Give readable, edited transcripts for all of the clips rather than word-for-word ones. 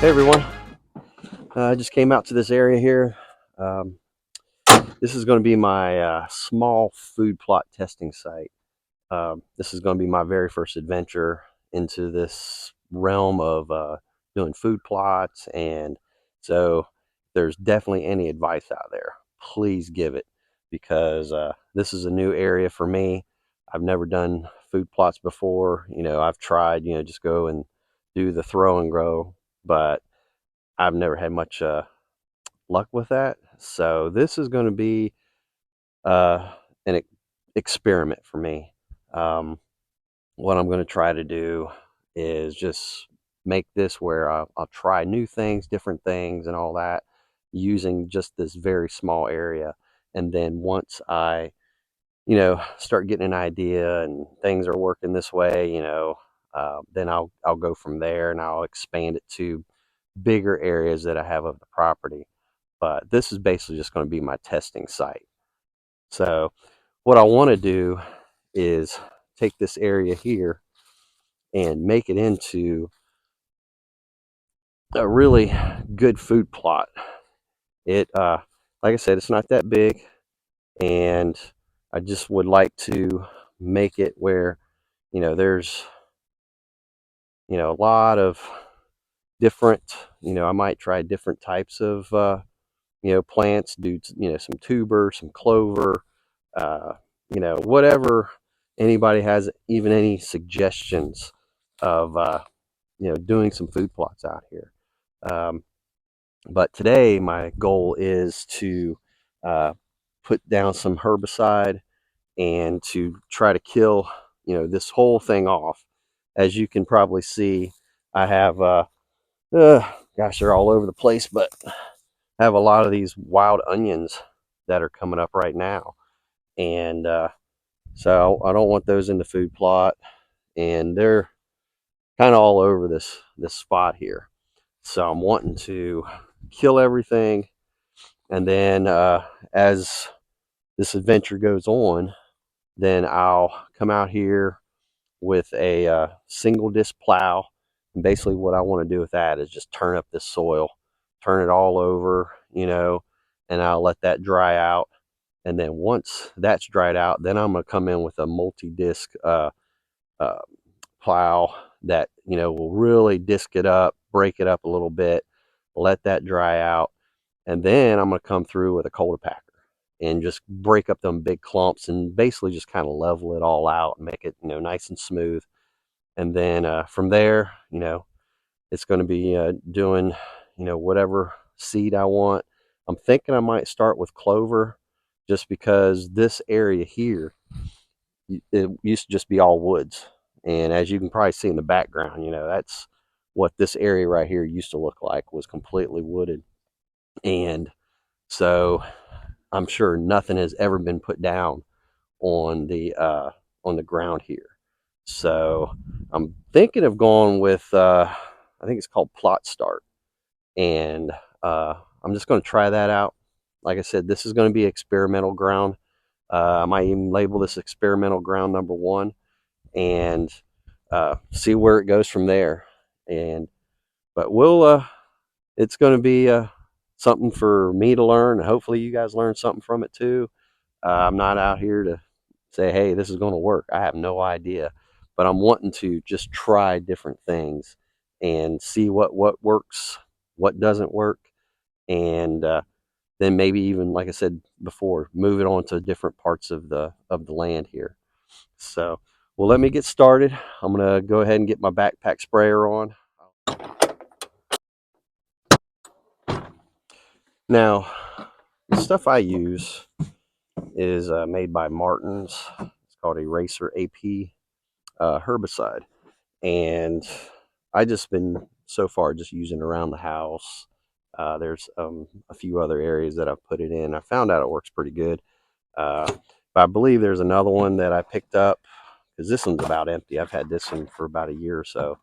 Hey everyone, I just came out to this area here. Um, this is going to be my small food plot testing site. This is going to be my very first adventure into this realm of doing food plots, and so there's definitely any advice out there, please give it, because this is a new area for me. I've never done food plots before. I've tried, just go and do the throw and grow, but I've never had much luck with that. So this is going to be an experiment for me. Um, what I'm going to try to do is just make this where I'll try new things, different things, and all that using just this very small area. And then once I, start getting an idea and things are working this way, then I'll go from there and I'll expand it to bigger areas that I have of the property. But this is basically just going to be my testing site. So what I want to do is take this area here and make it into a really good food plot. It, like I said, it's not that big, and I just would like to make it where, there's, a lot of different, I might try different types of, plants, do, some tuber, some clover, uh, whatever anybody has, even any suggestions of, doing some food plots out here. Um, but today, my goal is to uh, put down some herbicide and to try to kill, this whole thing off. As you can probably see, I have, gosh, they're all over the place, but I have a lot of these wild onions that are coming up right now. And so I don't want those in the food plot, and they're kind of all over this spot here. So I'm wanting to kill everything, and then as this adventure goes on, then I'll come out here with a single disc plow. And basically, what I want to do with that is just turn up this soil, turn it all over, and I'll let that dry out. And then once that's dried out, then I'm going to come in with a multi-disc uh, plow that will really disc it up, break it up a little bit, let that dry out, and then I'm going to come through with a cultipacker and just break up them big clumps and basically just kind of level it all out and make it nice and smooth. And then from there, it's going to be doing whatever seed I want. I'm thinking I might start with clover, just because this area here, it used to just be all woods. And as you can probably see in the background, that's what this area right here used to look like, was completely wooded. And so I'm sure nothing has ever been put down on the ground here. So I'm thinking of going with I think it's called Plot Start, and I'm just going to try that out. Like I said, this is going to be experimental ground. I might even label this experimental ground number one, and see where it goes from there. And but it's going to be something for me to learn. Hopefully, you guys learn something from it too. I'm not out here to say, hey, this is going to work. I have no idea, but I'm wanting to just try different things and see what works, what doesn't work, and then maybe even, like I said before, move it on to different parts of the land here. So, well, let me get started. I'm gonna go ahead and get my backpack sprayer on. Now, the stuff I use is made by Martin's. It's called Eraser AP herbicide, and I just been so far just using around the house. There's a few other areas that I've put it in. I found out it works pretty good. But I believe there's another one that I picked up, because this one's about empty. I've had this one for about a year or so,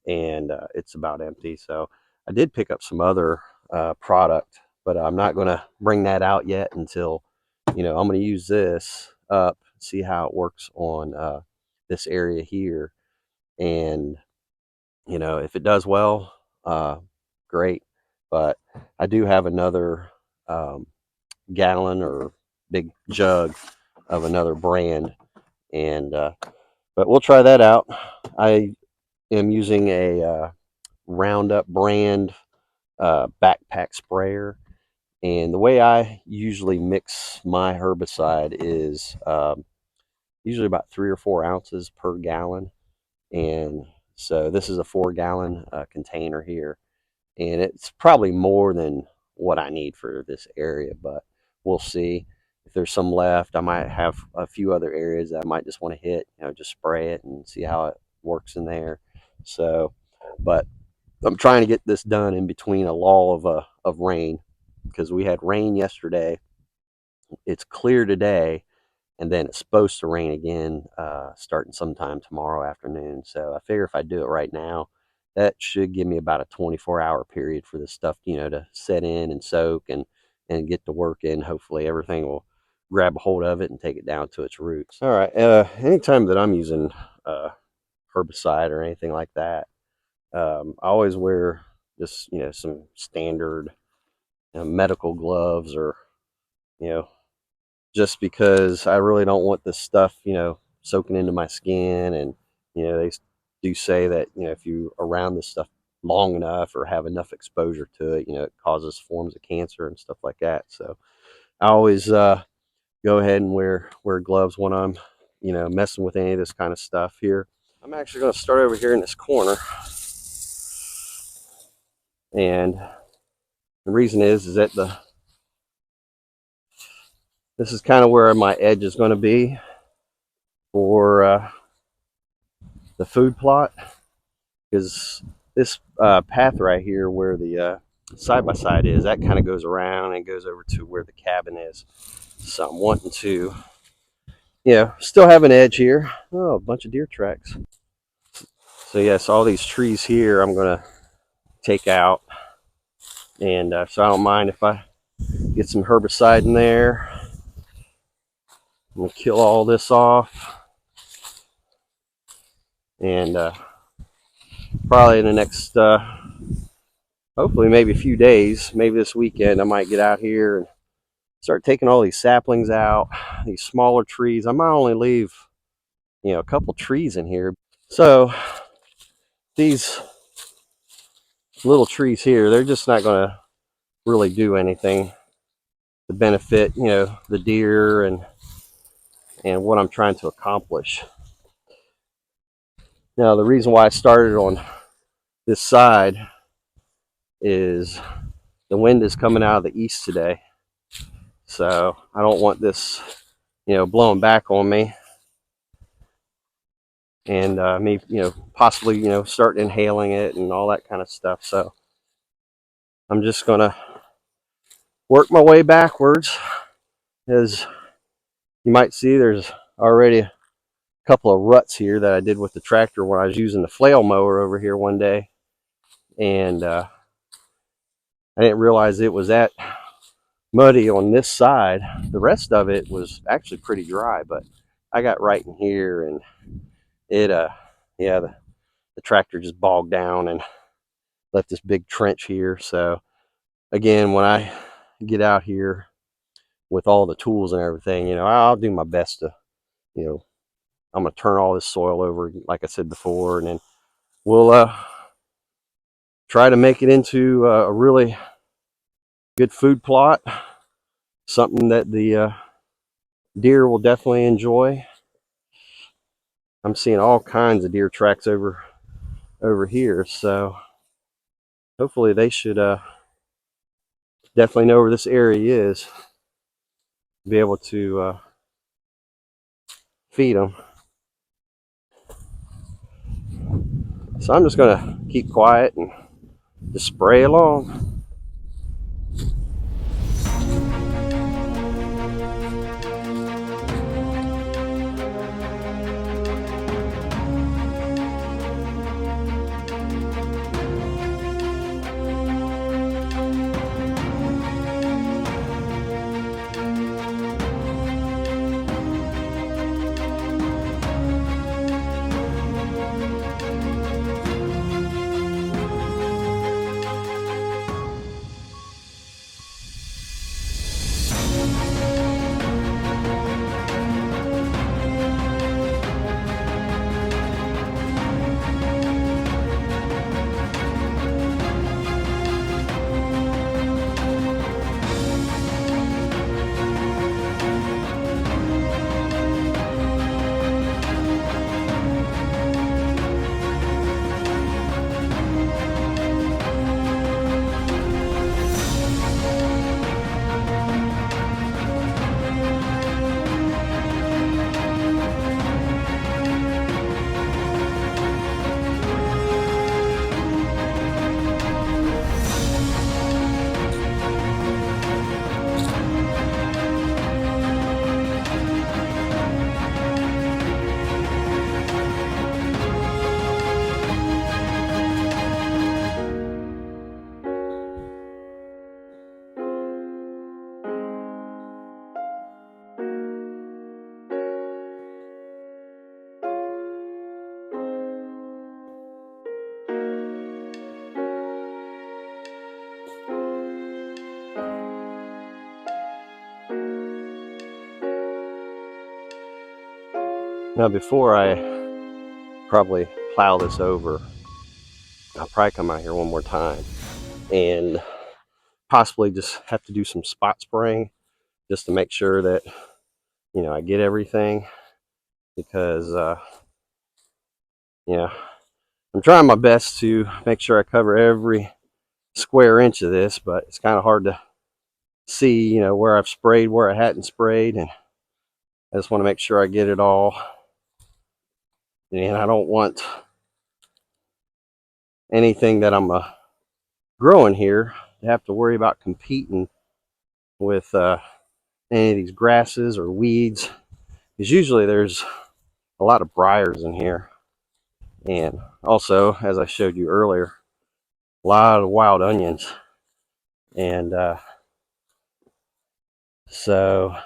and it's about empty. So I did pick up some other product, but I'm not going to bring that out yet until, I'm going to use this up, see how it works on this area here. And, if it does well, great. But I do have another um, gallon or big jug of another brand, and but we'll try that out. I am using a Roundup brand backpack sprayer, and the way I usually mix my herbicide is usually about 3 or 4 ounces per gallon. And so this is a 4 gallon container here, and it's probably more than what I need for this area, but we'll see. If there's some left, I might have a few other areas that I might just want to hit, just spray it and see how it works in there. So, but I'm trying to get this done in between a lull of rain, because we had rain yesterday. It's clear today, and then it's supposed to rain again starting sometime tomorrow afternoon. So I figure if I do it right now, that should give me about a 24-hour period for this stuff, to set in and soak and get to work in. Hopefully everything will grab a hold of it and take it down to its roots. All right. Anytime that I'm using herbicide or anything like that, I always wear just some standard medical gloves, or you know just because I really don't want this stuff, soaking into my skin. And, they do say that, if you around this stuff long enough or have enough exposure to it, it causes forms of cancer and stuff like that. So I always go ahead and wear gloves when I'm, messing with any of this kind of stuff here. I'm actually going to start over here in this corner. And the reason is that this is kind of where my edge is going to be for the food plot, because this path right here where the side-by-side is, that kind of goes around and goes over to where the cabin is. So I'm wanting to, still have an edge here. Oh, a bunch of deer tracks. So yes, all these trees here I'm going to take out. And so I don't mind if I get some herbicide in there. I'm going to kill all this off. And probably in the next, hopefully maybe a few days, maybe this weekend, I might get out here and start taking all these saplings out, these smaller trees. I might only leave, a couple trees in here. So these little trees here, they're just not going to really do anything to benefit, the deer and what I'm trying to accomplish. Now, the reason why I started on this side is the wind is coming out of the east today. So I don't want this, blowing back on me, and me, possibly, start inhaling it and all that kind of stuff. So I'm just gonna work my way backwards. As you might see, there's already a couple of ruts here that I did with the tractor when I was using the flail mower over here one day, and I didn't realize it was that muddy on this side. The rest of it was actually pretty dry, but I got right in here, and it yeah, the tractor just bogged down and left this big trench here. So again, when I get out here with all the tools and everything, I'll do my best to, I'm going to turn all this soil over, like I said before, and then we'll try to make it into a really good food plot, something that the deer will definitely enjoy. I'm seeing all kinds of deer tracks over here, so hopefully they should definitely know where this area is, be able to feed them. So I'm just going to keep quiet and just spray along. Now before I probably plow this over, I'll probably come out here one more time and possibly just have to do some spot spraying just to make sure that, you know, I get everything, because you know, I'm trying my best to make sure I cover every square inch of this, but it's kind of hard to see, you know, where I've sprayed, where I hadn't sprayed, and I just want to make sure I get it all. And I don't want anything that I'm growing here to have to worry about competing with any of these grasses or weeds, because usually there's a lot of briars in here, and also, as I showed you earlier, a lot of wild onions. And so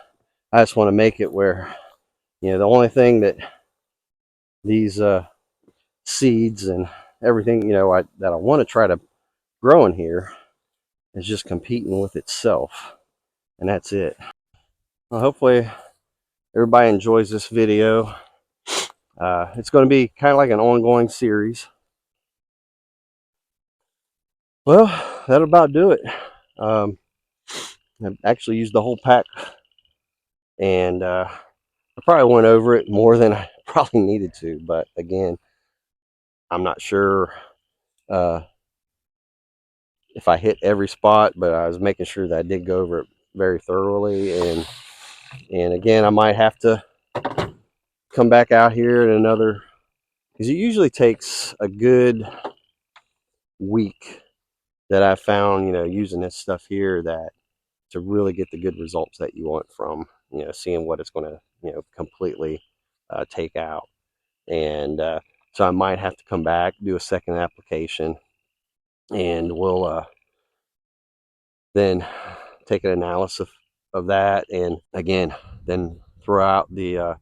I just want to make it where, you know, the only thing that these seeds and everything, you know, that I want to try to grow in here is just competing with itself, and that's it. Well, hopefully everybody enjoys this video. It's going to be kind of like an ongoing series. Well, that'll about do it. I actually used the whole pack, and I probably went over it more than I probably needed to, but again, I'm not sure uh, if I hit every spot, but I was making sure that I did go over it very thoroughly. And again, I might have to come back out here in another, because it usually takes a good week that I found, you know, using this stuff here, that to really get the good results that you want from, you know, seeing what it's going to, you know, completely take out. And so I might have to come back, do a second application, and we'll then take an analysis of that, and again, then throw out the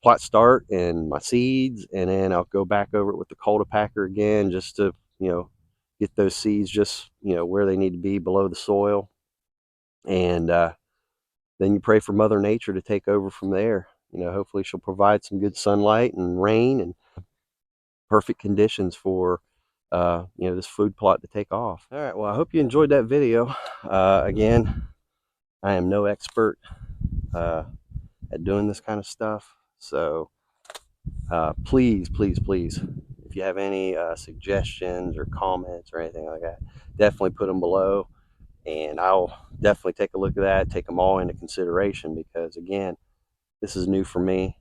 plot start and my seeds, and then I'll go back over it with the cultipacker again, just to, you know, get those seeds just, you know, where they need to be below the soil. And then you pray for Mother Nature to take over from there. You know, hopefully she'll provide some good sunlight and rain and perfect conditions for you know, this food plot to take off. All right, well, I hope you enjoyed that video. Again, I am no expert at doing this kind of stuff, so please, please, please, if you have any suggestions or comments or anything like that, definitely put them below, and I'll definitely take a look at that, take them all into consideration, because again, this is new for me.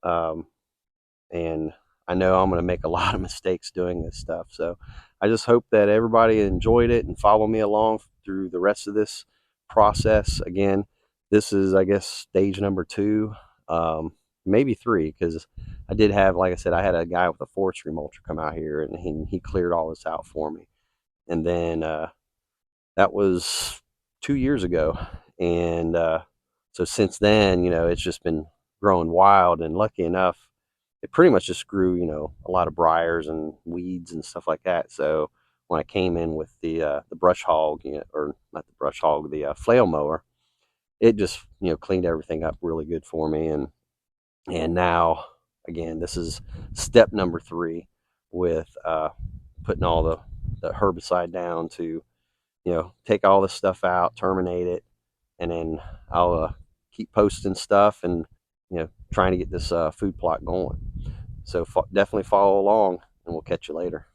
And I know I'm going to make a lot of mistakes doing this stuff. So I just hope that everybody enjoyed it and follow me along through the rest of this process. Again, this is, I guess, stage number 2, maybe 3, because I did have, like I said, I had a guy with a forestry mulcher come out here, and he cleared all this out for me. And then that was 2 years ago. And so since then, you know, it's just been growing wild, and lucky enough, it pretty much just grew, you know, a lot of briars and weeds and stuff like that. So when I came in with the brush hog, you know, or not the brush hog, the flail mower, it just, you know, cleaned everything up really good for me. And now, again, this is step number 3 with putting all the herbicide down to, you know, take all this stuff out, terminate it, and then I'll keep posting stuff and, you know, trying to get this food plot going. So definitely follow along, and we'll catch you later.